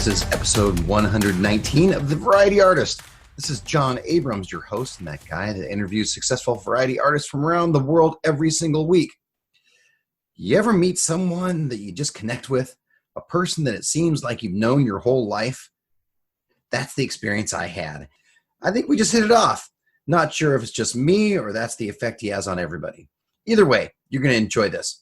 This is episode 119 of The Variety Artist. This is John Abrams, your host, and that guy that interviews successful variety artists from around the world every single week. You ever meet someone that you just connect with? A person that it seems like you've known your whole life? That's the experience I had. I think we just hit it off. Not sure if it's just me or that's the effect he has on everybody. Either way, you're going to enjoy this.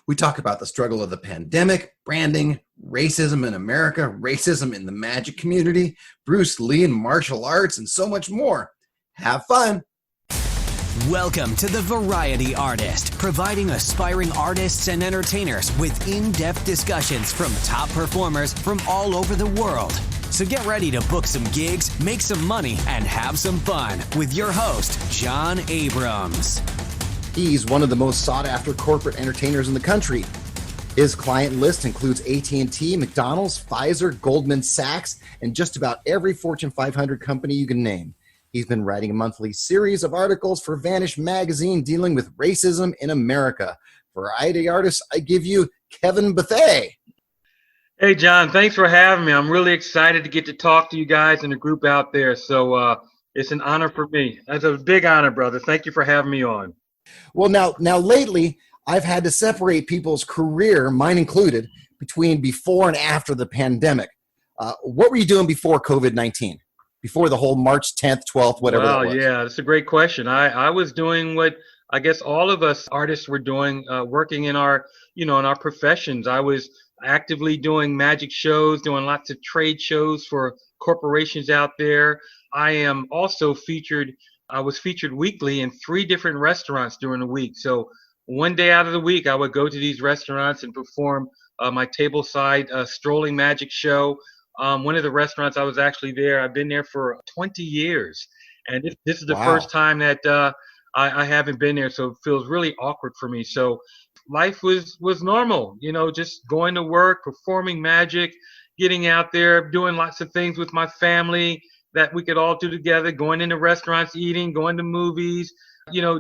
We talk about the struggle of the pandemic, branding, racism in America, racism in the magic community, Bruce Lee and martial arts, and so much more. Have fun. Welcome to The Variety Artist, providing aspiring artists and entertainers with in-depth discussions from top performers from all over the world. So get ready to book some gigs, make some money, and have some fun with your host, John Abrams. He's one of the most sought-after corporate entertainers in the country. His client list includes AT&T, McDonald's, Pfizer, Goldman Sachs, and just about every Fortune 500 company you can name. He's been writing a monthly series of articles for VANISH magazine dealing with racism in America. Variety artists, I give you Kevin Bethea. Hey, John, thanks for having me. I'm really excited to get to talk to you guys and the group out there. So it's an honor for me. That's a big honor, brother. Thank you for having me on. Well, now lately, I've had to separate people's career, mine included, between before and after the pandemic. What were you doing before COVID-19? Before the whole March 10th, 12th, whatever that was? Yeah, that's a great question. I was doing what I guess all of us artists were doing, working in our professions. I was actively doing magic shows, doing lots of trade shows for corporations out there. I was featured weekly in 3 different restaurants during the week. So one day out of the week, I would go to these restaurants and perform my tableside strolling magic show. One of the restaurants I was actually there, I've been there for 20 years. And this is the first time that I haven't been there. So it feels really awkward for me. So life was normal, just going to work, performing magic, getting out there, doing lots of things with my family that we could all do together, going into restaurants, eating, going to movies,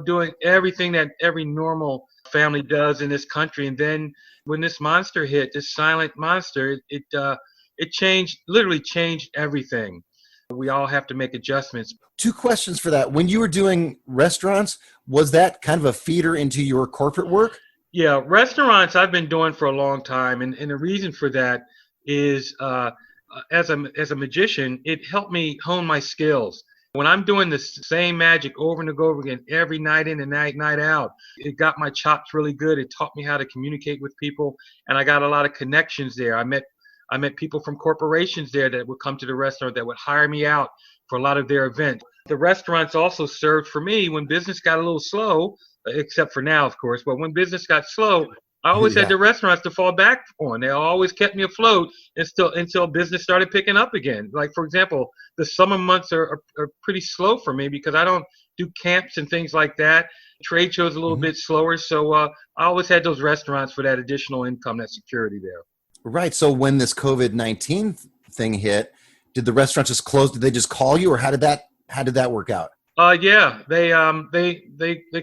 doing everything that every normal family does in this country. And then when this monster hit, this silent monster, it literally changed everything. We all have to make adjustments. 2 questions for that. When you were doing restaurants, was that kind of a feeder into your corporate work? Yeah, restaurants I've been doing for a long time. And the reason for that is as a magician, it helped me hone my skills. When I'm doing the same magic over and over again, every night in and night out, it got my chops really good. It taught me how to communicate with people, and I got a lot of connections there. I met people from corporations there that would come to the restaurant that would hire me out for a lot of their events. The restaurants also served for me when business got a little slow, except for now, of course, but when business got slow, I always had the restaurants to fall back on. They always kept me afloat until business started picking up again. Like, for example, the summer months are pretty slow for me because I don't do camps and things like that. Trade shows a little bit slower. So I always had those restaurants for that additional income, that security there. Right. So when this COVID-19 thing hit, did the restaurants just close? Did they just call you, or how did that work out? Yeah, they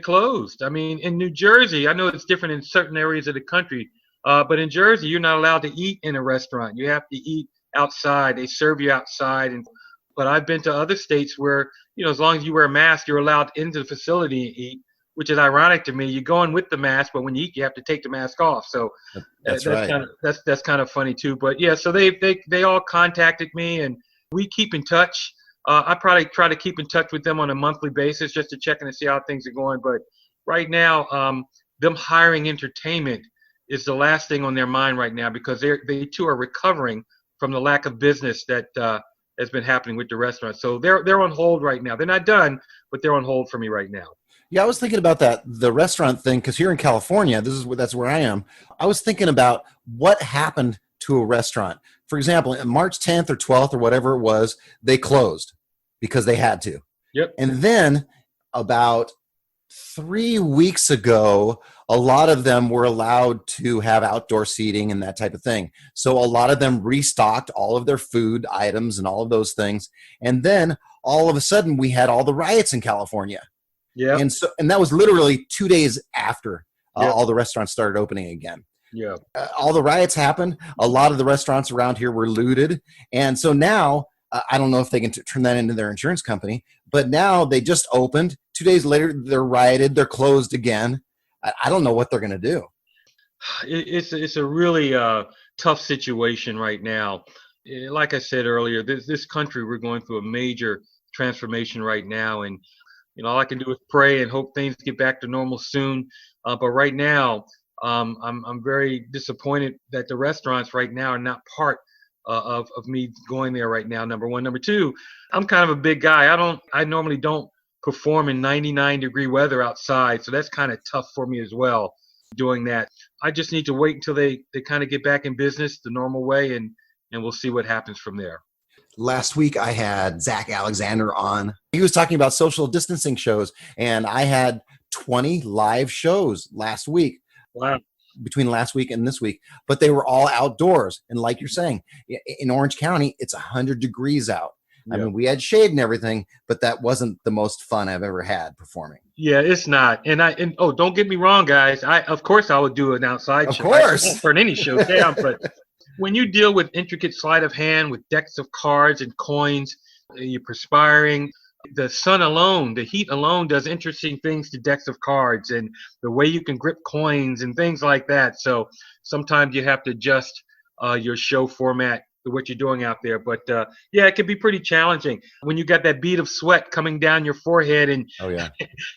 closed. I mean, in New Jersey, I know it's different in certain areas of the country, but in Jersey, you're not allowed to eat in a restaurant. You have to eat outside. They serve you outside. But I've been to other states where, as long as you wear a mask, you're allowed into the facility and eat, which is ironic to me. You go in with the mask, but when you eat, you have to take the mask off. So that's right. That's kind of funny too. But yeah, so they all contacted me, and we keep in touch. I probably try to keep in touch with them on a monthly basis just to check in and see how things are going. But right now, them hiring entertainment is the last thing on their mind right now because they too are recovering from the lack of business that has been happening with the restaurants. So they're on hold right now. They're not done, but they're on hold for me right now. Yeah, I was thinking about the restaurant thing because here in California, that's where I am. I was thinking about what happened to a restaurant. For example, on March 10th or 12th or whatever it was, they closed because they had to. Yep. And then about 3 weeks ago, a lot of them were allowed to have outdoor seating and that type of thing. So a lot of them restocked all of their food items and all of those things. And then all of a sudden we had all the riots in California. Yeah. And that was literally 2 days after all the restaurants started opening again. Yeah. All the riots happened. A lot of the restaurants around here were looted. And so now, I don't know if they can turn that into their insurance company, but now they just opened. 2 days later, they're rioted. They're closed again. I don't know what they're going to do. It's a really tough situation right now. Like I said earlier, this country, we're going through a major transformation right now, and all I can do is pray and hope things get back to normal soon. But right now, I'm very disappointed that the restaurants right now are not part of me going there right now. Number one. Number two, I'm kind of a big guy. I normally don't perform in 99-degree weather outside, so that's kind of tough for me as well doing that. I just need to wait until they kind of get back in business the normal way, and we'll see what happens from there. Last week, I had Zach Alexander on. He was talking about social distancing shows, and I had 20 live shows last week. Wow. Between last week and this week, but they were all outdoors. And like you're saying, in Orange County, it's 100 degrees out. I mean, we had shade and everything, but that wasn't the most fun I've ever had performing. Yeah, it's not. And don't get me wrong, guys. Of course I would do an outside show. Of course. I won't turn any show down, but when you deal with intricate sleight of hand with decks of cards and coins, you're perspiring. The sun alone, the heat alone does interesting things to decks of cards and the way you can grip coins and things like that. So sometimes you have to adjust your show format to what you're doing out there. But yeah, it can be pretty challenging when you got that bead of sweat coming down your forehead and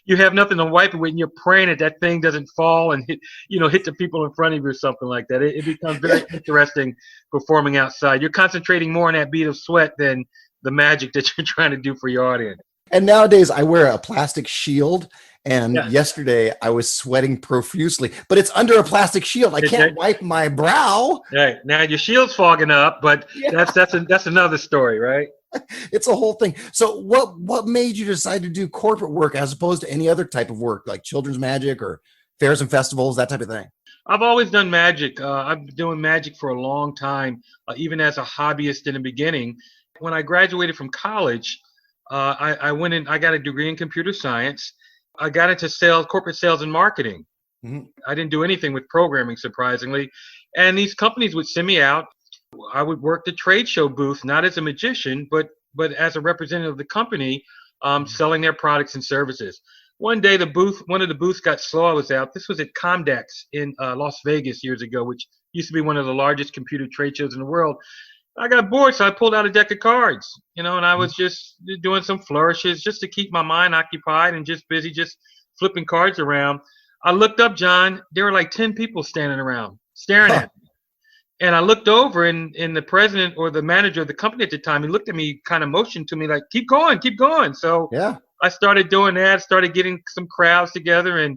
you have nothing to wipe it with, and you're praying that thing doesn't fall and hit the people in front of you or something like that. It becomes very interesting performing outside. You're concentrating more on that bead of sweat than the magic that you're trying to do for your audience. And nowadays I wear a plastic shield, and yesterday I was sweating profusely, but it's under a plastic shield. I can't wipe my brow. Right. Now your shield's fogging up, but that's another story, right? It's a whole thing. So what made you decide to do corporate work as opposed to any other type of work like children's magic or fairs and festivals, that type of thing? I've always done magic. I've been doing magic for a long time, even as a hobbyist in the beginning. When I graduated from college, I went in. I got a degree in computer science. I got into corporate sales and marketing. Mm-hmm. I didn't do anything with programming, surprisingly. And these companies would send me out. I would work the trade show booth, not as a magician, but as a representative of the company, selling their products and services. One day, one of the booths got slow. I was out. This was at Comdex in Las Vegas years ago, which used to be one of the largest computer trade shows in the world. I got bored, so I pulled out a deck of cards, and I was just doing some flourishes just to keep my mind occupied and just busy, just flipping cards around. I looked up, John. There were like 10 people standing around, staring at me. And I looked over, and the president or the manager of the company at the time, he looked at me, kind of motioned to me like, keep going, keep going. So I started doing that, started getting some crowds together,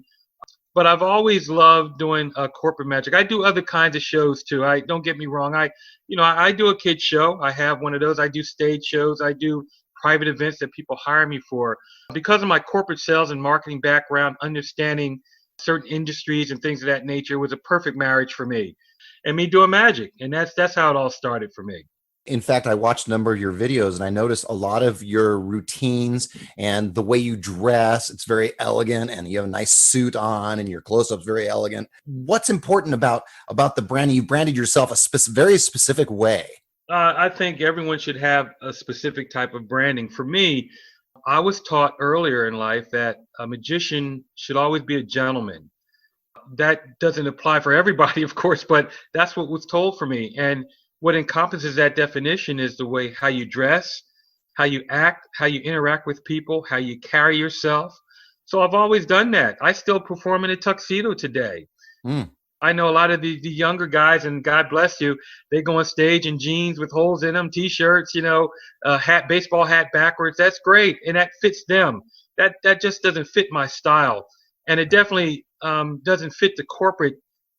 but I've always loved doing corporate magic. I do other kinds of shows too. Don't get me wrong. I do a kid show. I have one of those. I do stage shows. I do private events that people hire me for. Because of my corporate sales and marketing background, understanding certain industries and things of that nature was a perfect marriage for me. And me doing magic. And that's how it all started for me. In fact, I watched a number of your videos and I noticed a lot of your routines and the way you dress. It's very elegant, and you have a nice suit on and your close-up's very elegant. What's important about the branding? You branded yourself a very specific way. I think everyone should have a specific type of branding. For me, I was taught earlier in life that a magician should always be a gentleman. That doesn't apply for everybody, of course, but that's what was told for me. And what encompasses that definition is the way how you dress, how you act, how you interact with people, how you carry yourself. So I've always done that. I still perform in a tuxedo today. I know a lot of the younger guys, and God bless you, they go on stage in jeans with holes in them, T-shirts, hat, baseball hat backwards. That's great, and that fits them. That just doesn't fit my style, and it definitely doesn't fit the corporate,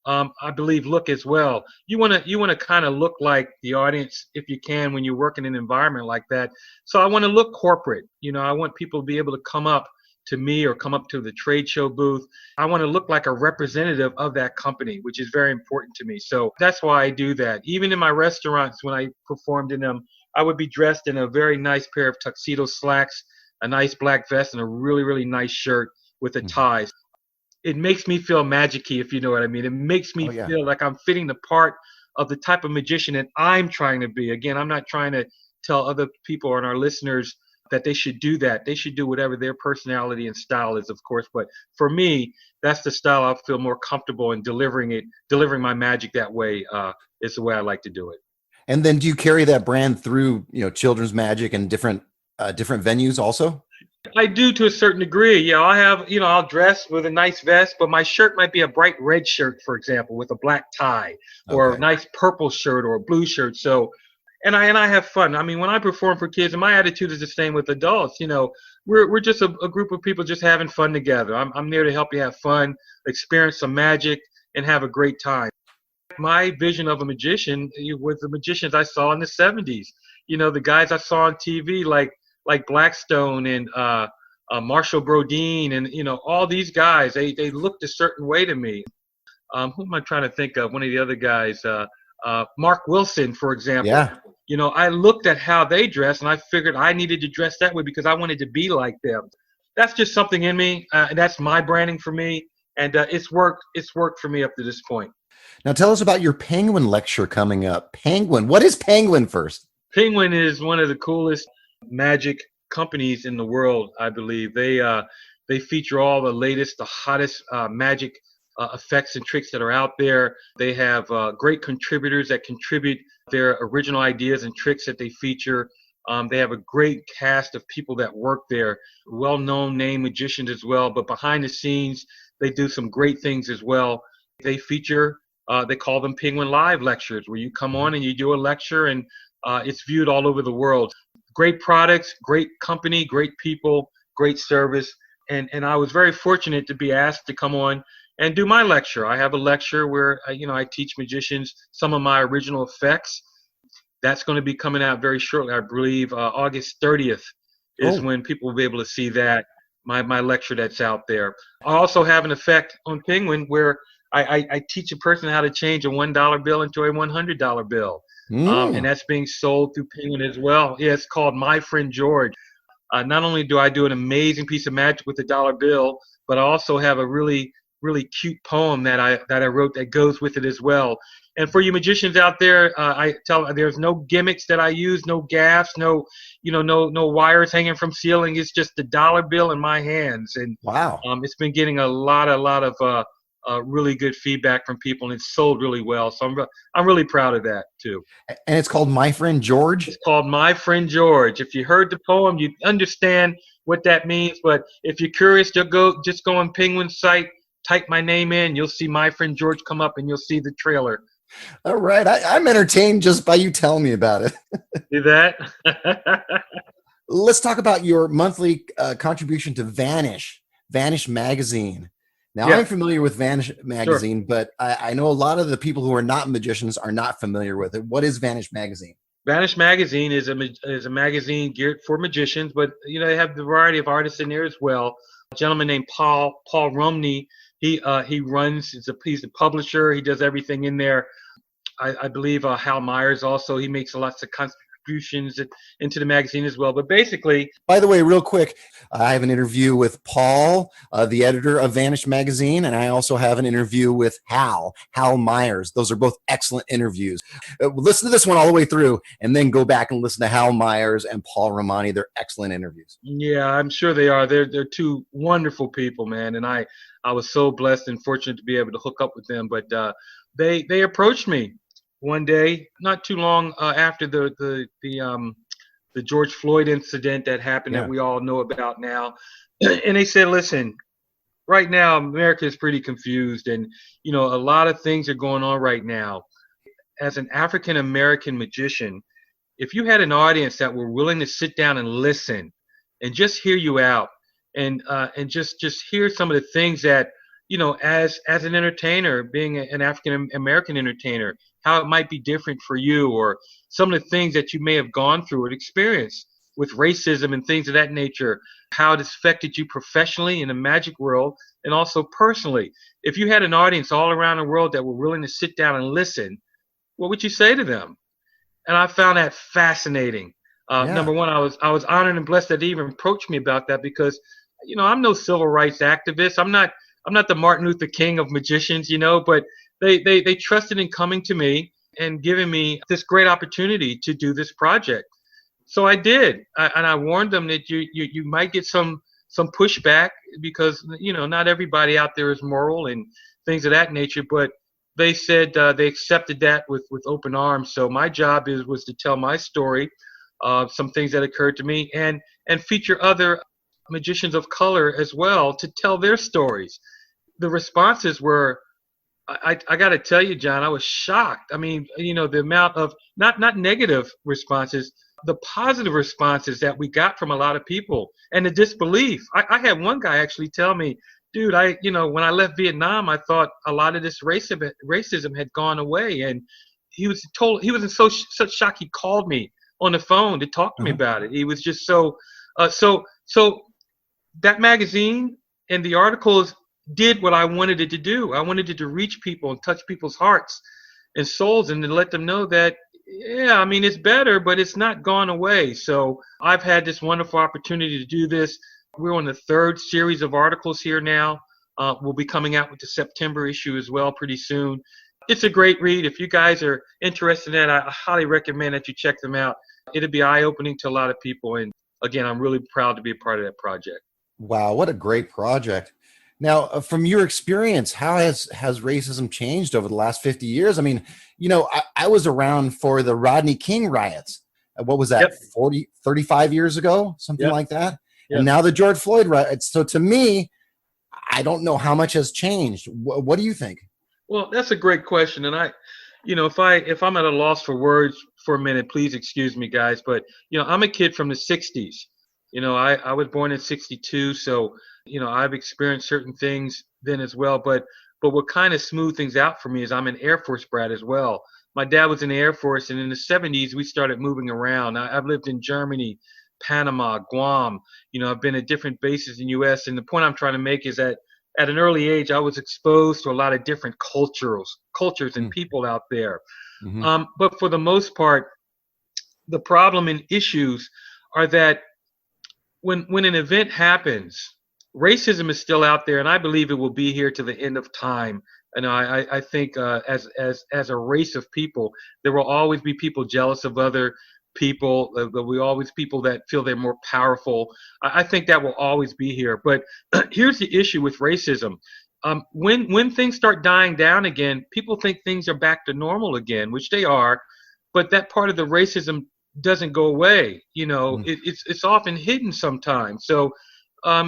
I believe, look as well. You want to kind of look like the audience if you can when you work in an environment like that. So I want to look corporate. I want people to be able to come up to me or come up to the trade show booth. I want to look like a representative of that company, which is very important to me. So that's why I do that. Even in my restaurants, when I performed in them, I would be dressed in a very nice pair of tuxedo slacks, a nice black vest, and a really, really nice shirt with a tie. it makes me feel magic-y, if you know what I mean. It makes me Oh yeah. feel like I'm fitting the part of the type of magician that I'm trying to be. Again, I'm not trying to tell other people and our listeners that they should do that. They should do whatever their personality and style is, of course. But for me, that's the style I feel more comfortable in delivering my magic that way. Is the way I like to do it. And then do you carry that brand through, children's magic and different venues also? I do to a certain degree. Yeah, I have, I'll dress with a nice vest, but my shirt might be a bright red shirt, for example, with a black tie, or a Okay. nice purple shirt or a blue shirt. So, and I have fun. I mean, when I perform for kids, and my attitude is the same with adults. We're just a group of people just having fun together. I'm there to help you have fun, experience some magic, and have a great time. My vision of a magician was the magicians I saw in the '70s. The guys I saw on TV, like Blackstone and Marshall Brodeen, and all these guys. They looked a certain way to me. Who am I trying to think of? One of the other guys, Mark Wilson, for example. Yeah. I looked at how they dress, and I figured I needed to dress that way because I wanted to be like them. That's just something in me. That's my branding for me, and it's worked. It's worked for me up to this point. Now tell us about your Penguin lecture coming up. Penguin. What is Penguin first? Penguin is one of the coolest magic companies in the world, I believe. They feature all the latest, the hottest magic effects and tricks that are out there. They have great contributors that contribute their original ideas and tricks that they feature. They have a great cast of people that work there, well-known name magicians as well. But behind the scenes, they do some great things as well. They feature, they call them Penguin Live lectures, where you come on and you do a lecture, and it's viewed all over the world. Great products, great company, great people, great service. And I was very fortunate to be asked to come on and do my lecture. I have a lecture where, I teach magicians some of my original effects. That's going to be coming out very shortly. I believe August 30th is when people will be able to see that, my lecture that's out there. I also have an effect on Penguin where I teach a person how to change a $1 bill into a $100 bill. And that's being sold through Penguin as well. Yeah, it's called My Friend George. Not only do I do an amazing piece of magic with a dollar bill, but I also have a really, really cute poem that I wrote that goes with it as well. And for you magicians out there, I tell there's no gimmicks that I use, no gaffs, no wires hanging from ceiling. It's just the dollar bill in my hands, and Wow. it's been getting a lot of really good feedback from people, and it's sold really well. So I'm really proud of that too. And it's called My Friend George? It's called My Friend George. If you heard the poem, you understand what that means. But if you're curious, just go on Penguin's site, type my name in. You'll see My Friend George come up, and you'll see the trailer. All right. I'm entertained just by you telling me about it. See that? Let's talk about your monthly contribution to VANISH magazine. Now, Yeah. I'm familiar with VANISH magazine, but I know a lot of the people who are not magicians are not familiar with it. What is VANISH magazine? VANISH magazine is a magazine geared for magicians, but they have a variety of artists in there as well. A gentleman named Paul Rumney, he runs. He's a publisher. He does everything in there. I believe Hal Myers also. He makes lots of contributions into the magazine as well. But basically, By the way, real quick, I have an interview with Paul, the editor of VANISH magazine, and I also have an interview with Hal Myers. Those are both excellent interviews. Listen to this one all the way through, and then go back and listen to Hal Myers and Paul Romani. They're excellent interviews. yeah, I'm sure they are. They're two wonderful people, man. And I was so blessed and fortunate to be able to hook up with them. But they approached me one day, not too long after the George Floyd incident that happened that we all know about now, and they said, "Listen, right now America is pretty confused, and a lot of things are going on right now. As an African American magician, if you had an audience that were willing to sit down and listen, and just hear you out, and just hear some of the things that." As an entertainer, being an African American entertainer, how it might be different for you, or some of the things that you may have gone through and experienced with racism and things of that nature, how it affected you professionally in the magic world and also personally. If you had an audience all around the world that were willing to sit down and listen, what would you say to them? And I found that fascinating. Number one, I was honored and blessed that they even approached me about that, because I'm no civil rights activist. I'm I'm not the Martin Luther King of magicians, but they trusted in coming to me and giving me this great opportunity to do this project. So I did, and I warned them that you might get some pushback because not everybody out there is moral and things of that nature. But they said they accepted that with open arms. So my job was to tell my story, some things that occurred to me, and feature other magicians of color as well to tell their stories. The responses were, I got to tell you, John, I was shocked. I mean, the amount of not negative responses, the positive responses that we got from a lot of people, and the disbelief. I had one guy actually tell me, dude, when I left Vietnam, I thought a lot of this racism had gone away, and he was in such shock. He called me on the phone to talk to me about it. He was just so that magazine and the articles did what I wanted it to do. I wanted it to reach people and touch people's hearts and souls, and to let them know that, yeah, I mean, it's better, but it's not gone away. So I've had this wonderful opportunity to do this. We're on the third series of articles here now. We'll be coming out with the September issue as well pretty soon. It's a great read. If you guys are interested in it, I highly recommend that you check them out. It'll be eye-opening to a lot of people. And again, I'm really proud to be a part of that project. Wow, what a great project. Now, from your experience, how has racism changed over the last 50 years? I mean, I was around for the Rodney King riots. What was that, 35 years ago, something like that? Yep. And now the George Floyd riots. So to me, I don't know how much has changed. What do you think? Well, that's a great question. And if I'm at a loss for words for a minute, please excuse me, guys. But, I'm a kid from the 60s. I was born in 62, so I've experienced certain things then as well. But what kind of smoothed things out for me is I'm an Air Force brat as well. My dad was in the Air Force, and in the 70s we started moving around. I've lived in Germany, Panama, Guam. I've been at different bases in the U.S. And the point I'm trying to make is that at an early age I was exposed to a lot of different cultures and people out there. Mm-hmm. But for the most part, the problem and issues are that when an event happens, racism is still out there, and I believe it will be here to the end of time. And I think as a race of people, there will always be people jealous of other people. There will be always people that feel they're more powerful. I think that will always be here. But here's the issue with racism. When things start dying down again, people think things are back to normal again, which they are. But that part of the racism doesn't go away. It's often hidden sometimes. So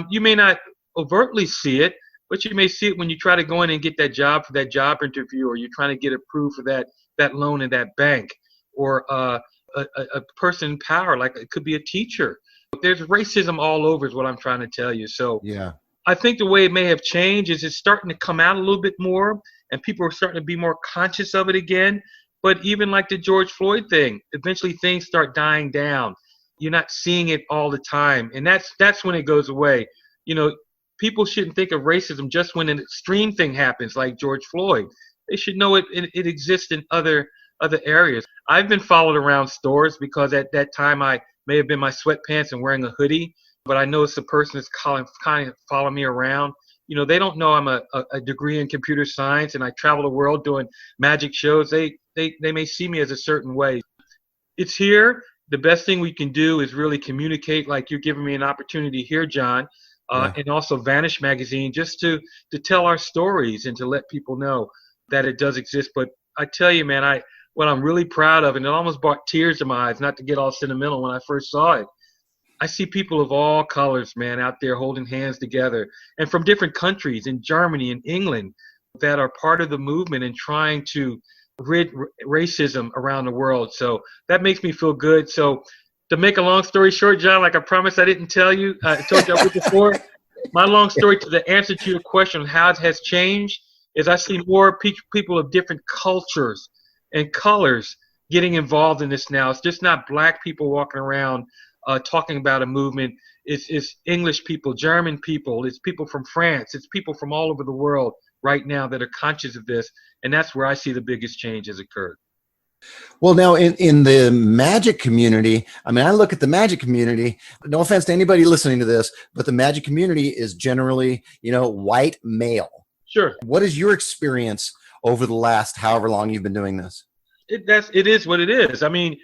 you may not overtly see it, but you may see it when you try to go in and get that job for that job interview, or you're trying to get approved for that loan in that bank, or a person in power, like it could be a teacher. There's racism all over is what I'm trying to tell you. So yeah, I think the way it may have changed is it's starting to come out a little bit more, and people are starting to be more conscious of it again. But even like the George Floyd thing, eventually things start dying down. You're not seeing it all the time. And that's when it goes away. People shouldn't think of racism just when an extreme thing happens like George Floyd. They should know it exists in other areas. I've been followed around stores because at that time I may have been my sweatpants and wearing a hoodie, but I noticed the person that's kind of following me around. They don't know I'm a degree in computer science and I travel the world doing magic shows. They may see me as a certain way. It's here. The best thing we can do is really communicate, like you're giving me an opportunity here, John, and also VANISH magazine, just to tell our stories and to let people know that it does exist. But I tell you, man, what I'm really proud of, and it almost brought tears to my eyes, not to get all sentimental when I first saw it, I see people of all colors, man, out there holding hands together, and from different countries, in Germany and England, that are part of the movement and trying to rid racism around the world. So that makes me feel good. So to make a long story short, John, like I promised I didn't tell you, I told you I would before, my long story to the answer to your question on how it has changed is I see more people of different cultures and colors getting involved in this now. It's just not black people walking around talking about a movement. It's English people, German people, it's people from France, it's people from all over the world right now that are conscious of this, and that's where I see the biggest change has occurred. Well, now in the magic community, I mean, I look at the magic community, no offense to anybody listening to this, but the magic community is generally, white male. Sure. What is your experience over the last however long you've been doing this? It is what it is. I mean,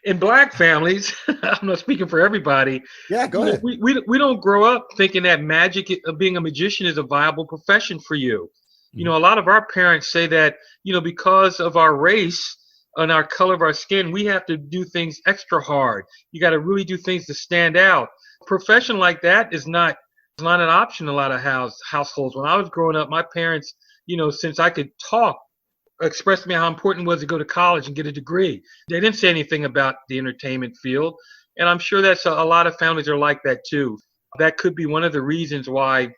in black families, I'm not speaking for everybody. Yeah, go ahead. We don't grow up thinking that magic, being a magician, is a viable profession for you. A lot of our parents say that, because of our race and our color of our skin, we have to do things extra hard. You got to really do things to stand out. A profession like that is not an option in a lot of households. When I was growing up, my parents, since I could talk, expressed to me how important it was to go to college and get a degree. They didn't say anything about the entertainment field. And I'm sure that's a lot of families are like that too. That could be one of the reasons why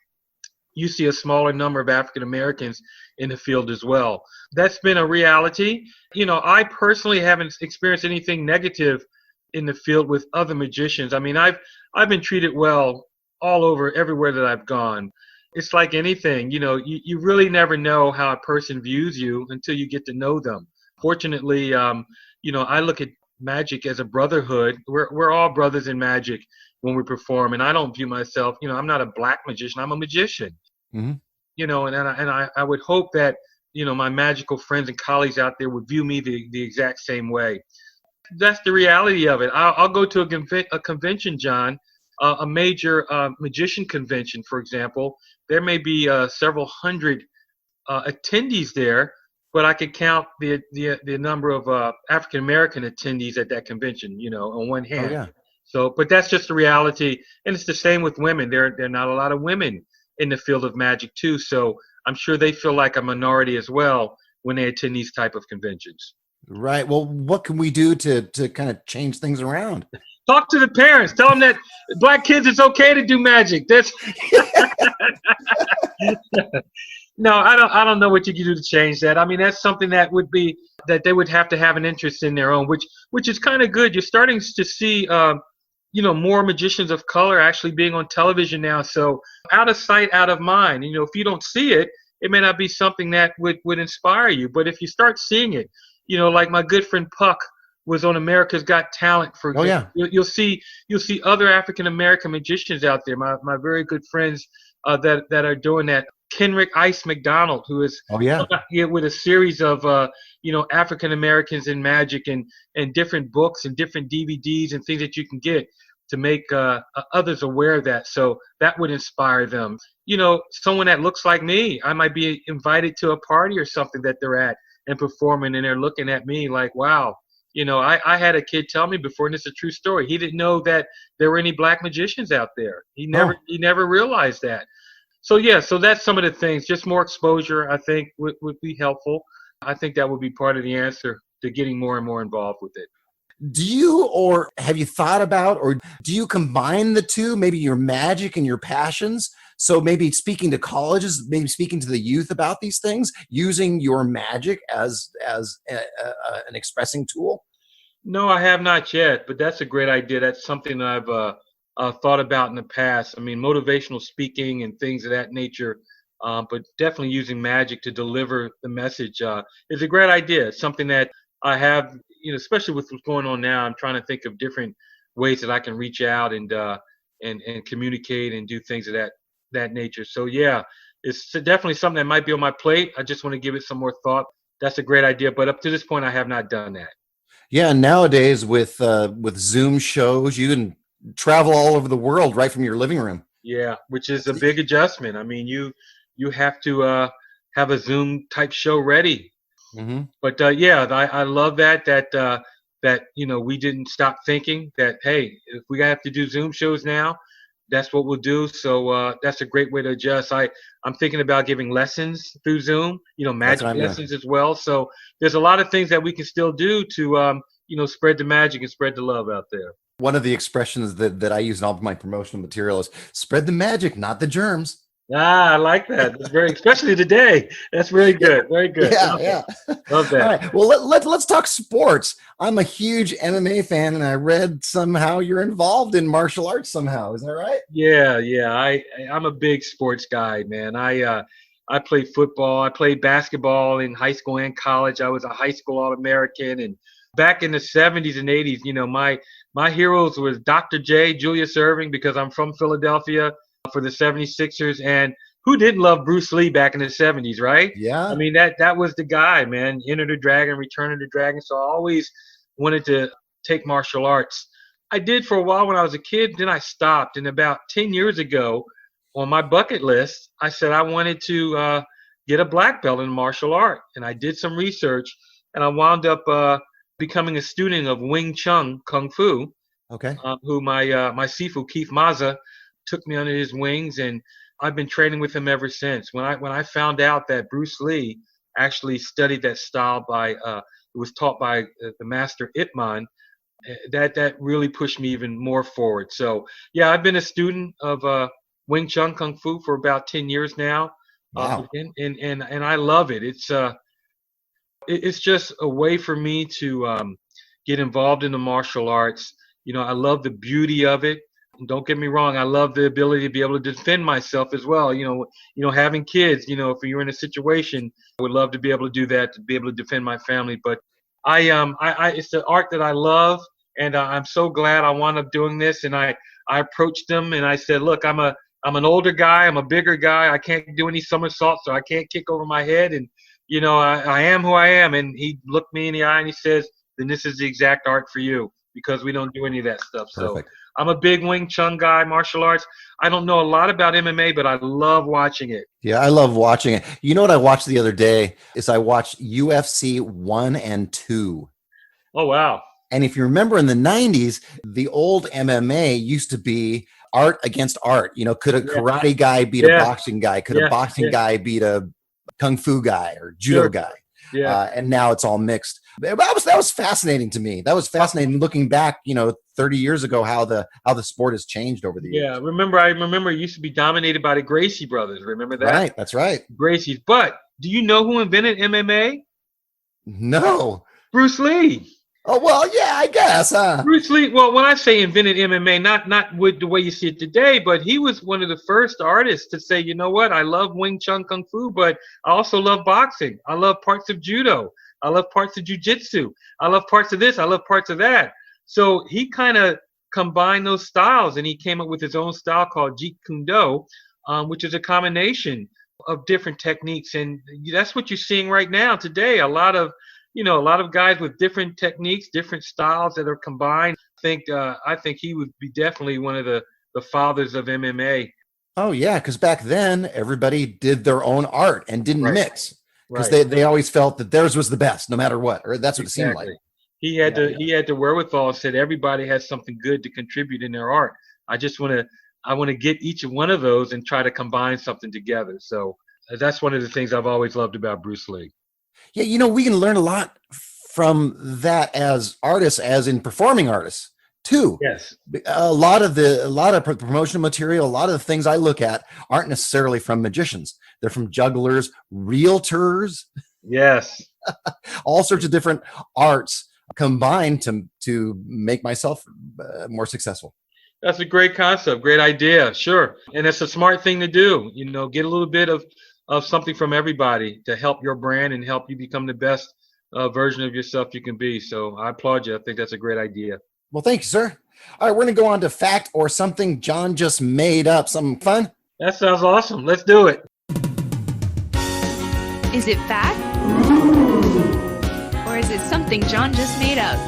you see a smaller number of African Americans in the field as well. That's been a reality. I personally haven't experienced anything negative in the field with other magicians. I mean, I've been treated well all over, everywhere that I've gone. It's like anything, you really never know how a person views you until you get to know them. Fortunately, I look at magic as a brotherhood. We're all brothers in magic when we perform, and I don't view myself, I'm not a black magician, I'm a magician. Mm-hmm. And I would hope that, my magical friends and colleagues out there would view me the exact same way. That's the reality of it. I'll go to a convention, John, a major magician convention, for example. There may be several hundred attendees there, but I could count the number of African American attendees at that convention, on one hand. Oh, yeah. So, but that's just the reality, and it's the same with women. There are not a lot of women in the field of magic too. So I'm sure they feel like a minority as well when they attend these type of conventions. Right. Well, what can we do to kind of change things around? Talk to the parents. Tell them that black kids, it's okay to do magic. That's no, I don't know what you can do to change that. I mean, that's something that would be that they would have to have an interest in their own, which is kind of good. You're starting to see, more magicians of color actually being on television now. So out of sight, out of mind. If you don't see it, it may not be something that would inspire you. But if you start seeing it, like my good friend Puck was on America's Got Talent, for example. Oh, yeah. You'll see other African American magicians out there. My very good friends that are doing that. Kenrick Ice McDonald, who is with a series of African Americans in magic and different books and different DVDs and things that you can get to make others aware of that. So that would inspire them. Someone that looks like me, I might be invited to a party or something that they're at and performing, and they're looking at me like, wow. I had a kid tell me before, and it's a true story. He didn't know that there were any black magicians out there. He never realized that. So so that's some of the things. Just more exposure, I think, would be helpful. I think that would be part of the answer to getting more and more involved with it. Do you, or have you thought about, or do you combine the two, maybe your magic and your passions? So maybe speaking to colleges, maybe speaking to the youth about these things, using your magic as an expressing tool? No, I have not yet, but that's a great idea. That's something that I've thought about in the past. I mean, motivational speaking and things of that nature, but definitely using magic to deliver the message is a great idea. It's something that I have, especially with what's going on now. I'm trying to think of different ways that I can reach out and communicate and do things of that nature. So it's definitely something that might be on my plate. I just want to give it some more thought. That's a great idea, but up to this point, I have not done that. Yeah, nowadays with Zoom shows, you can travel all over the world right from your living room. Yeah, which is a big adjustment. I mean, you have to have a Zoom type show ready. Mm-hmm. But I love that we didn't stop thinking that, hey, if we have to do Zoom shows now, that's what we'll do. So that's a great way to adjust. I'm thinking about giving lessons through Zoom, magic lessons as well. So there's a lot of things that we can still do to, spread the magic and spread the love out there. One of the expressions that I use in all of my promotional material is spread the magic, not the germs. I like that. That's especially today. That's very good. Very good. Yeah. Love that. All right. Well, let's talk sports. I'm a huge MMA fan, and I read somehow you're involved in martial arts somehow. Is that right? Yeah. I'm a big sports guy, man. I I played football. I played basketball in high school and college. I was a high school All-American. And back in the 70s and 80s, my heroes was Dr. J, Julius Erving, because I'm from Philadelphia for the 76ers. And who didn't love Bruce Lee back in the 70s, right? Yeah. I mean, that was the guy, man. Enter the Dragon, Return of the Dragon. So I always wanted to take martial arts. I did for a while when I was a kid, then I stopped. And about 10 years ago, on my bucket list, I said I wanted to get a black belt in martial art. And I did some research, and I wound up becoming a student of Wing Chun Kung Fu, Okay. who my Sifu, Keith Maza, took me under his wings, and I've been training with him ever since. When I found out that Bruce Lee actually studied that style it was taught by the master Ip Man, that really pushed me even more forward. So yeah, I've been a student of Wing Chun Kung Fu for about 10 years now. Wow. And I love it. It's just a way for me to get involved in the martial arts. I love the beauty of it. Don't get me wrong. I love the ability to be able to defend myself as well. Having kids, if you're in a situation, I would love to be able to do that, to be able to defend my family. But it's the art that I love, and I'm so glad I wound up doing this. And I approached them and I said, look, I'm an older guy. I'm a bigger guy. I can't do any somersaults, so I can't kick over my head. And, I am who I am. And he looked me in the eye and he says, then this is the exact art for you, because we don't do any of that stuff. Perfect. So I'm a big Wing Chun guy, martial arts. I don't know a lot about MMA, but I love watching it. Yeah, I love watching it. You know what I watched the other day is I watched UFC 1 and 2. Oh, wow. And if you remember in the 90s, the old MMA used to be art against art. Could a karate guy beat a boxing guy? Could a boxing guy beat a kung fu guy or judo guy? Yeah. And now it's all mixed. That was fascinating to me. That was fascinating looking back, 30 years ago, how the sport has changed over the years. Yeah, I remember it used to be dominated by the Gracie brothers. Remember that? Right, that's right. Gracie's. But do you know who invented MMA? No. Bruce Lee. Oh, well, yeah, I guess, huh? Bruce Lee, well, when I say invented MMA, not with the way you see it today, but he was one of the first artists to say, you know what, I love Wing Chun Kung Fu, but I also love boxing. I love parts of judo. I love parts of jiu-jitsu. I love parts of this. I love parts of that. So he kind of combined those styles, and he came up with his own style called Jeet Kune Do, which is a combination of different techniques. And that's what you're seeing right now today. A lot of guys with different techniques, different styles that are combined. I think he would be definitely one of the fathers of MMA. Oh, yeah, because back then, everybody did their own art and didn't mix. Because they always felt that theirs was the best, no matter what, or that's what it seemed like. He had the wherewithal and said everybody has something good to contribute in their art. I want to get each one of those and try to combine something together. So that's one of the things I've always loved about Bruce Lee. Yeah, we can learn a lot from that as artists, as in performing artists too. Yes. A lot of promotional material, a lot of the things I look at aren't necessarily from magicians. They're from jugglers, realtors. Yes. All sorts of different arts combined to make myself more successful. That's a great concept, great idea. Sure. And it's a smart thing to do. Get a little bit of something from everybody to help your brand and help you become the best version of yourself you can be. So I applaud you. I think that's a great idea. Well, thank you, sir. All right, we're going to go on to fact or something John just made up. Something fun? That sounds awesome. Let's do it. Is it fact? Or is it something John just made up?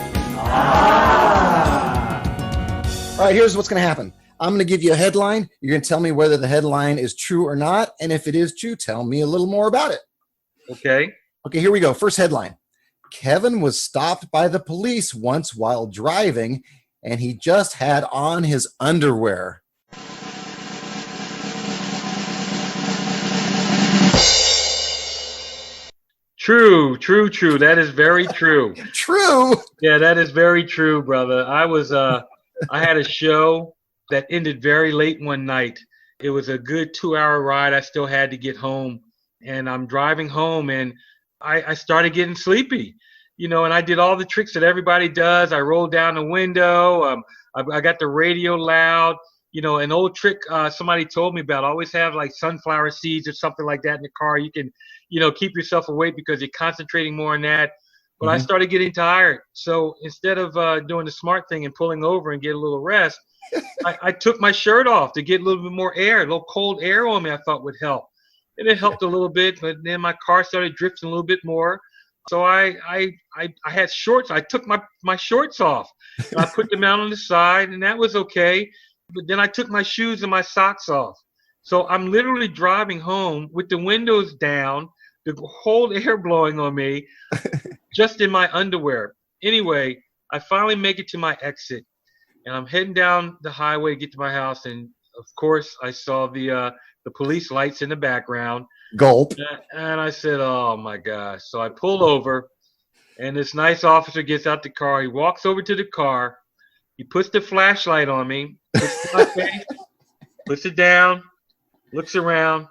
All right, here's what's going to happen. I'm going to give you a headline. You're going to tell me whether the headline is true or not. And if it is true, tell me a little more about it. Okay, here we go. First headline. Kevin was stopped by the police once while driving, and he just had on his underwear. True. That is very true. True? Yeah, that is very true, brother. I had a show that ended very late one night. It was a good 2-hour ride. I still had to get home, and I'm driving home, and I started getting sleepy, and I did all the tricks that everybody does. I rolled down the window. I got the radio loud, An old trick somebody told me about, always have like sunflower seeds or something like that in the car. You can, keep yourself awake because you're concentrating more on that. But I started getting tired. So instead of doing the smart thing and pulling over and get a little rest, I took my shirt off to get a little bit more air, a little cold air on me. I thought would help. And it helped a little bit, but then my car started drifting a little bit more. So I had shorts. I took my shorts off and I put them out on the side, and that was okay. But then I took my shoes and my socks off. So I'm literally driving home with the windows down, the cold air blowing on me, just in my underwear. Anyway, I finally make it to my exit, and I'm heading down the highway to get to my house. And of course, I saw the police lights in the background. Gulp. And I said, oh my gosh. So I pull over, and this nice officer gets out the car. He walks over to the car. He puts the flashlight on me, puts it in my face, puts it down, looks around.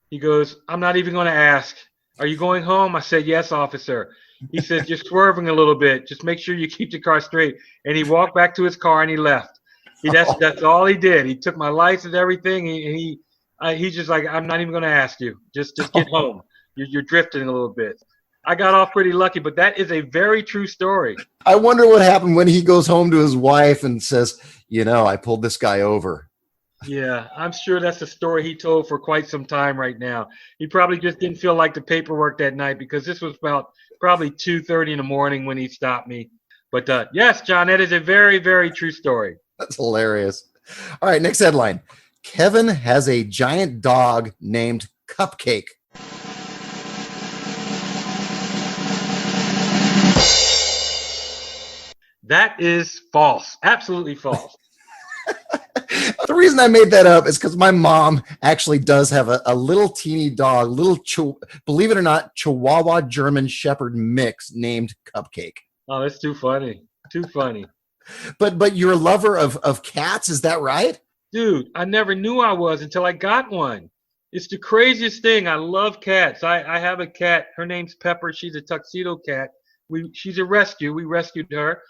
He goes, I'm not even going to ask. Are you going home? I said, yes, officer. He says, you're swerving a little bit. Just make sure you keep the car straight. And he walked back to his car and he left. That's all he did. He took my license, everything, and he's just like, I'm not even going to ask you. Just get home. You're drifting a little bit. I got off pretty lucky, but that is a very true story. I wonder what happened when he goes home to his wife and says, I pulled this guy over. Yeah, I'm sure that's a story he told for quite some time right now. He probably just didn't feel like the paperwork that night, because this was about probably 2:30 in the morning when he stopped me. But yes, John, that is a very, very true story. That's hilarious. All right, next headline. Kevin has a giant dog named Cupcake. That is false. Absolutely false. The reason I made that up is because my mom actually does have a little teeny dog, believe it or not, Chihuahua German Shepherd mix named Cupcake. Oh, that's too funny. Too funny. But you're a lover of cats, is that right? Dude, I never knew I was until I got one. It's the craziest thing. I love cats. I have a cat. Her name's Pepper. She's a tuxedo cat. She's a rescue. We rescued her.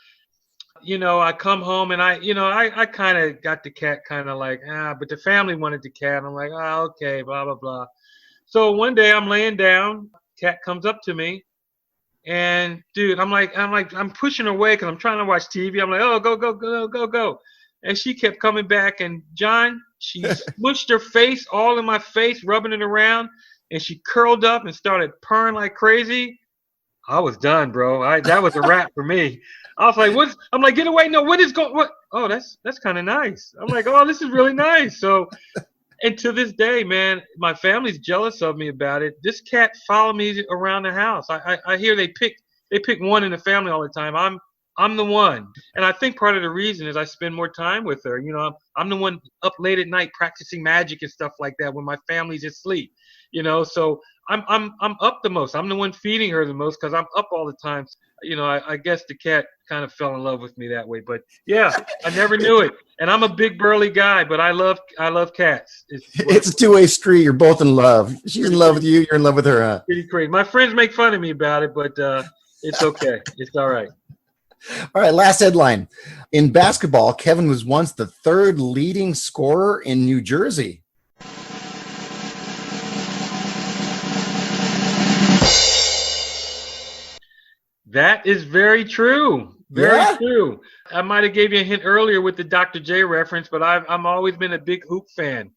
I come home and I kind of got the cat kind of like, but the family wanted the cat. I'm like, okay, blah, blah, blah. So one day I'm laying down, cat comes up to me, and dude, I'm pushing her away because I'm trying to watch TV. I'm like, oh, go, go, go, go, go. And she kept coming back, and John, she smushed her face all in my face, rubbing it around, and she curled up and started purring like crazy. I was done, bro. That was a wrap for me. I was like, I'm like, get away. No, what is going, what? Oh, that's kind of nice. I'm like, oh, this is really nice. So, and to this day, man, my family's jealous of me about it. This cat followed me around the house. I hear they pick one in the family all the time. I'm the one. And I think part of the reason is I spend more time with her. I'm the one up late at night practicing magic and stuff like that when my family's asleep. So I'm up the most. I'm the one feeding her the most because I'm up all the time. I guess the cat kind of fell in love with me that way. But yeah, I never knew it. And I'm a big burly guy, but I love cats. It's a two-way street. You're both in love. She's in love with you. You're in love with her. Huh? Pretty crazy. My friends make fun of me about it, but it's okay. It's all right. All right, last headline. In basketball, Kevin was once the third leading scorer in New Jersey. That is very true. Very true. I might have gave you a hint earlier with the Dr. J reference, but I've always been a big hoop fan.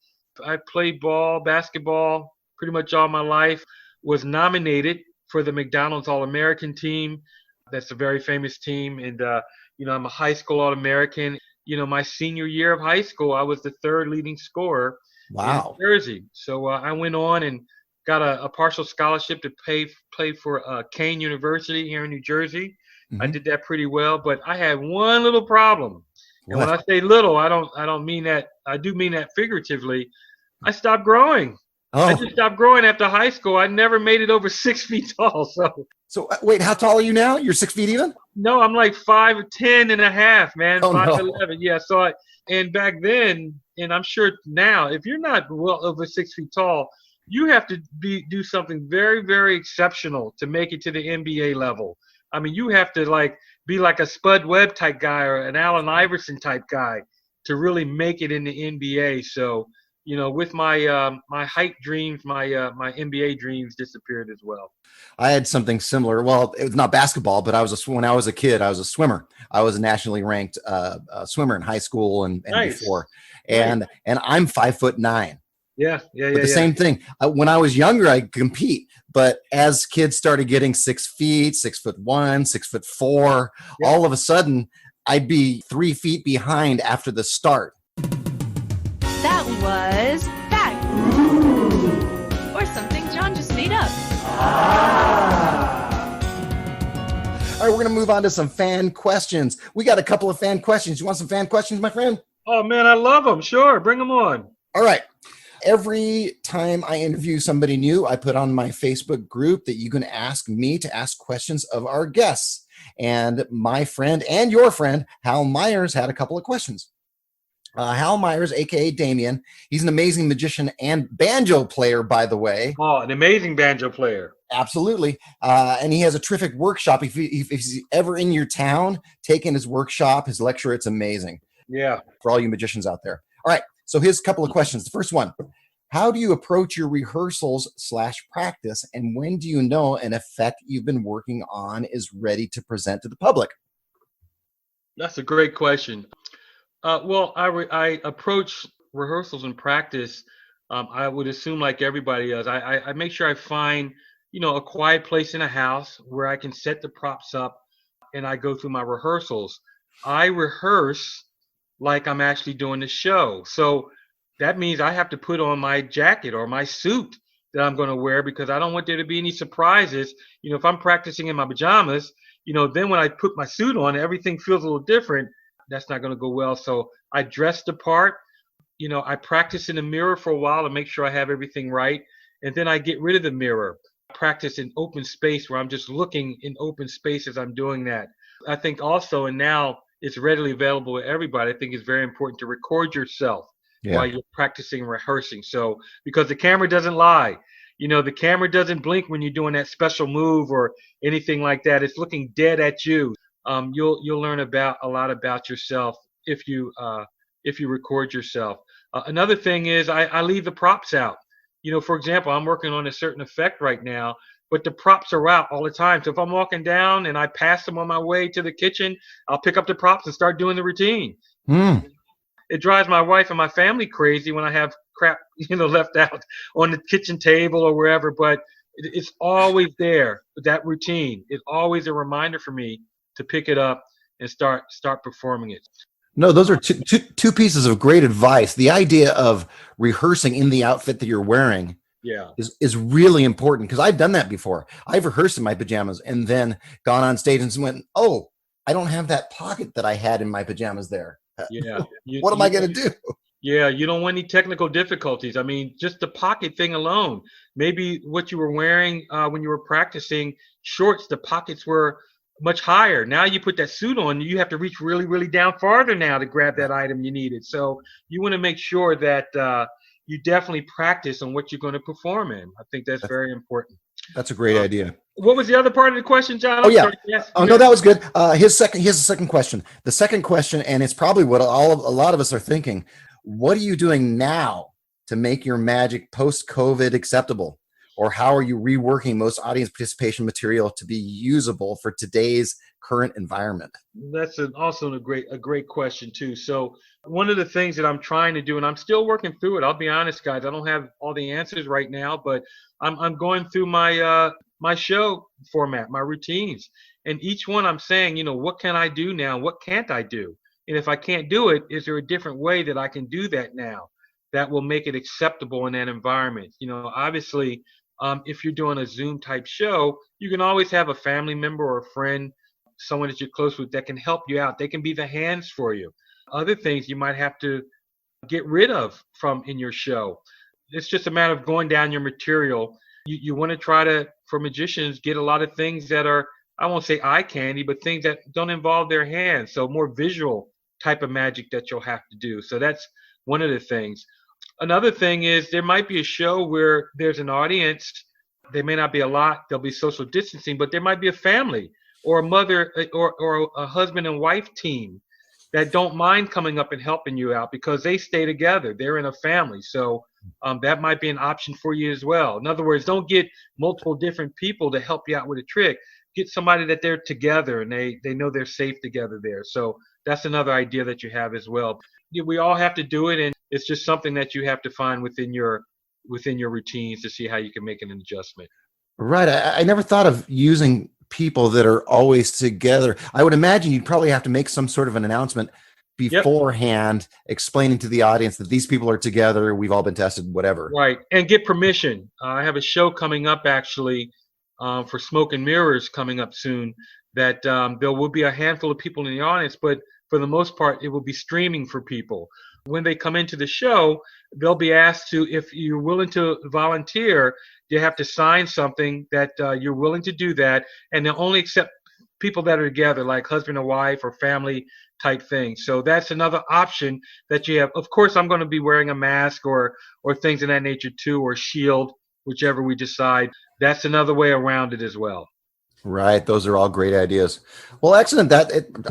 I played basketball pretty much all my life. Was nominated for the McDonald's All-American team. That's a very famous team. And, I'm a high school All-American. My senior year of high school, I was the third leading scorer in New Jersey. So I went on and got a partial scholarship to play for Kane University here in New Jersey. Mm-hmm. I did that pretty well, but I had one little problem. And when I say little, I don't mean that. I do mean that figuratively. I stopped growing. Oh. I just stopped growing after high school. I never made it over 6 feet tall. So wait, how tall are you now? You're 6 feet even? No, I'm like 5'10" and a half, man. 5'11". Yeah. So and back then, and I'm sure now, if you're not well over 6 feet tall, you have to do something very, very exceptional to make it to the NBA level. I mean, you have to be like a Spud Webb type guy or an Allen Iverson type guy. to really make it in the NBA. So, with my my height dreams, my NBA dreams disappeared as well. I had something similar. Well, it was not basketball, but when I was a kid, I was a swimmer. I was a nationally ranked swimmer in high school and Nice. before. Nice. And I'm 5'9". Yeah. But the same thing. When I was younger, I could compete. But as kids started getting 6 feet, 6'1", 6'4", all of a sudden, I'd be 3 feet behind after the start. That was fact. Or something John just made up. All right, we're going to move on to some fan questions. We got a couple of fan questions. You want some fan questions, my friend? Oh, man, I love them. Sure, bring them on. All right. Every time I interview somebody new, I put on my Facebook group that you can ask me to ask questions of our guests. And my friend and your friend, Hal Myers, had a couple of questions. Hal Myers, a.k.a. Damien, he's an amazing magician and banjo player, by the way. Oh, an amazing banjo player. Absolutely. And he has a terrific workshop. If he's ever in your town, take in his workshop, his lecture. It's amazing. Yeah. For all you magicians out there. All right. So here's a couple of questions. The first one, how do you approach your rehearsals / practice? And when do you know an effect you've been working on is ready to present to the public? That's a great question. Well, I approach rehearsals and practice. I would assume like everybody does. I make sure I find, a quiet place in a house where I can set the props up, and I go through my rehearsals. I rehearse like I'm actually doing the show. So that means I have to put on my jacket or my suit that I'm going to wear because I don't want there to be any surprises. If I'm practicing in my pajamas, then when I put my suit on, everything feels a little different. That's not going to go well. So I dress the part. I practice in the mirror for a while to make sure I have everything right. And then I get rid of the mirror. I practice in open space where I'm just looking in open space as I'm doing that. I think also, and now it's readily available to everybody, I think it's very important to record yourself while you're practicing and rehearsing. So, because the camera doesn't lie. The camera doesn't blink when you're doing that special move or anything like that. It's looking dead at you. You'll learn a lot about yourself if you record yourself. Another thing is I leave the props out. For example, I'm working on a certain effect right now, but the props are out all the time. So if I'm walking down and I pass them on my way to the kitchen, I'll pick up the props and start doing the routine. It drives my wife and my family crazy when I have crap, left out on the kitchen table or wherever, but it's always there. That routine is always a reminder for me to pick it up and start performing it. No, those are two pieces of great advice. The idea of rehearsing in the outfit that you're wearing is really important, because I've done that before. I've rehearsed in my pajamas and then gone on stage and went, oh, I don't have that pocket that I had in my pajamas there. Yeah. What am I going to do? Yeah, you don't want any technical difficulties. I mean, just the pocket thing alone. Maybe what you were wearing when you were practicing shorts, the pockets were much higher. Now you put that suit on, you have to reach really, really down farther now to grab that item you needed. So you want to make sure that you definitely practice on what you're going to perform in. I think that's very important. That's a great idea. What was the other part of the question, John? Oh, yeah. Yes. Oh, no, that was good. Here's the second question. The second question, and it's probably what a lot of us are thinking. What are you doing now to make your magic post-COVID acceptable? Or how are you reworking most audience participation material to be usable for today's current environment? That's also a great question too. So one of the things that I'm trying to do, and I'm still working through it, I'll be honest, guys, I don't have all the answers right now, but I'm going through my my show format, my routines, and each one I'm saying, what can I do now? What can't I do? And if I can't do it, is there a different way that I can do that now that will make it acceptable in that environment? Obviously, if you're doing a Zoom type show, you can always have a family member or a friend, someone that you're close with, that can help you out. They can be the hands for you. Other things you might have to get rid of from in your show. It's just a matter of going down your material. You want to try to, for magicians, get a lot of things that are, I won't say eye candy, but things that don't involve their hands. So more visual type of magic that you'll have to do. So that's one of the things. Another thing is there might be a show where there's an audience. There may not be a lot. There'll be social distancing, but there might be a family or a mother or a husband and wife team. that don't mind coming up and helping you out because they stay together. They're in a family. So that might be an option for you as well. In other words, don't get multiple different people to help you out with a trick. Get somebody that they're together and they know they're safe together there. So that's another idea that you have as well. We all have to do it, and it's just something that you have to find within your routines to see how you can make an adjustment. Right. I never thought of using people that are always together. I would imagine you'd probably have to make some sort of an announcement beforehand, explaining to the audience that these people are together. We've all been tested, whatever. Right. And get permission. I have a show coming up actually for Smoke and Mirrors coming up soon that there will be a handful of people in the audience, but for the most part, it will be streaming for people. When they come into the show, they'll be asked to, if you're willing to volunteer, you have to sign something that you're willing to do that, and they'll only accept people that are together, like husband and wife or family type thing. So that's another option that you have. Of course, I'm going to be wearing a mask or things of that nature too, or shield, whichever we decide. That's another way around it as well. Right. Those are all great ideas. Well, excellent.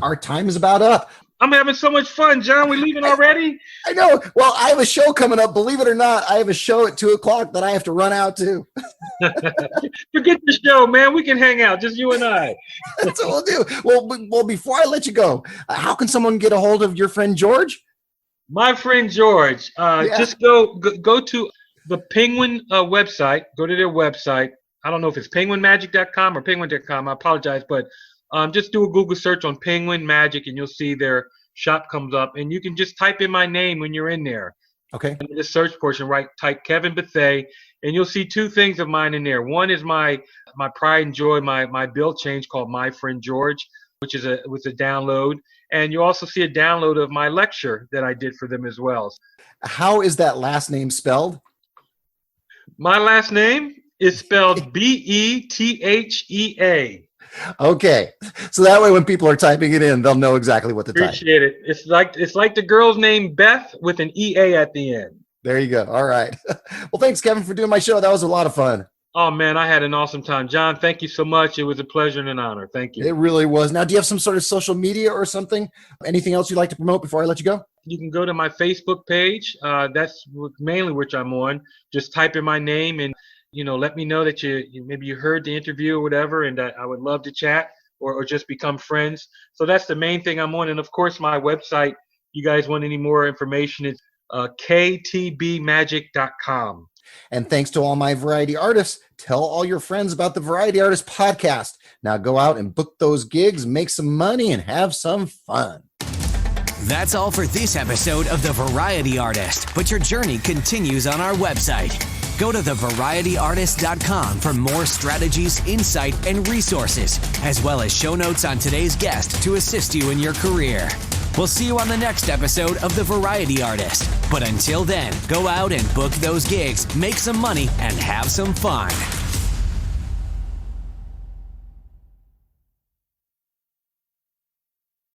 Our time is about up. I'm having so much fun, John. We leaving already? I know. Well, I have a show coming up. Believe it or not, I have a show at 2:00 that I have to run out to. Forget the show, man. We can hang out, just you and I. That's what we'll do. Well, before I let you go, how can someone get a hold of your friend George? My friend George. Just go to the Penguin website. Go to their website. I don't know if it's penguinmagic.com or penguin.com. I apologize, but just do a Google search on Penguin Magic and you'll see their shop comes up, and you can just type in my name when you're in there. Okay. In the search portion, right? Type Kevin Bethea, and you'll see two things of mine in there. One is my pride and joy, my bill change called My Friend George, which is a download, and you also see a download of my lecture that I did for them as well. How is that last name spelled? My last name is spelled Bethea. Okay, so that way when people are typing it in, they'll know exactly what to type. Appreciate it. It's like the girl's name Beth with an EA at the end. There you go. All right. Well, thanks, Kevin, for doing my show. That was a lot of fun. Oh, man, I had an awesome time. John, thank you so much. It was a pleasure and an honor. Thank you. It really was. Now, do you have some sort of social media or something? Anything else you'd like to promote before I let you go? You can go to my Facebook page. That's mainly which I'm on. Just type in my name and let me know that maybe you heard the interview or whatever, and I would love to chat or just become friends. So that's the main thing I'm on. And, of course, my website, you guys want any more information, it's ktbmagic.com. And thanks to all my variety artists. Tell all your friends about the Variety Artist podcast. Now go out and book those gigs, make some money, and have some fun. That's all for this episode of The Variety Artist, but your journey continues on our website. Go to thevarietyartist.com for more strategies, insight, and resources, as well as show notes on today's guest to assist you in your career. We'll see you on the next episode of The Variety Artist. But until then, go out and book those gigs, make some money, and have some fun.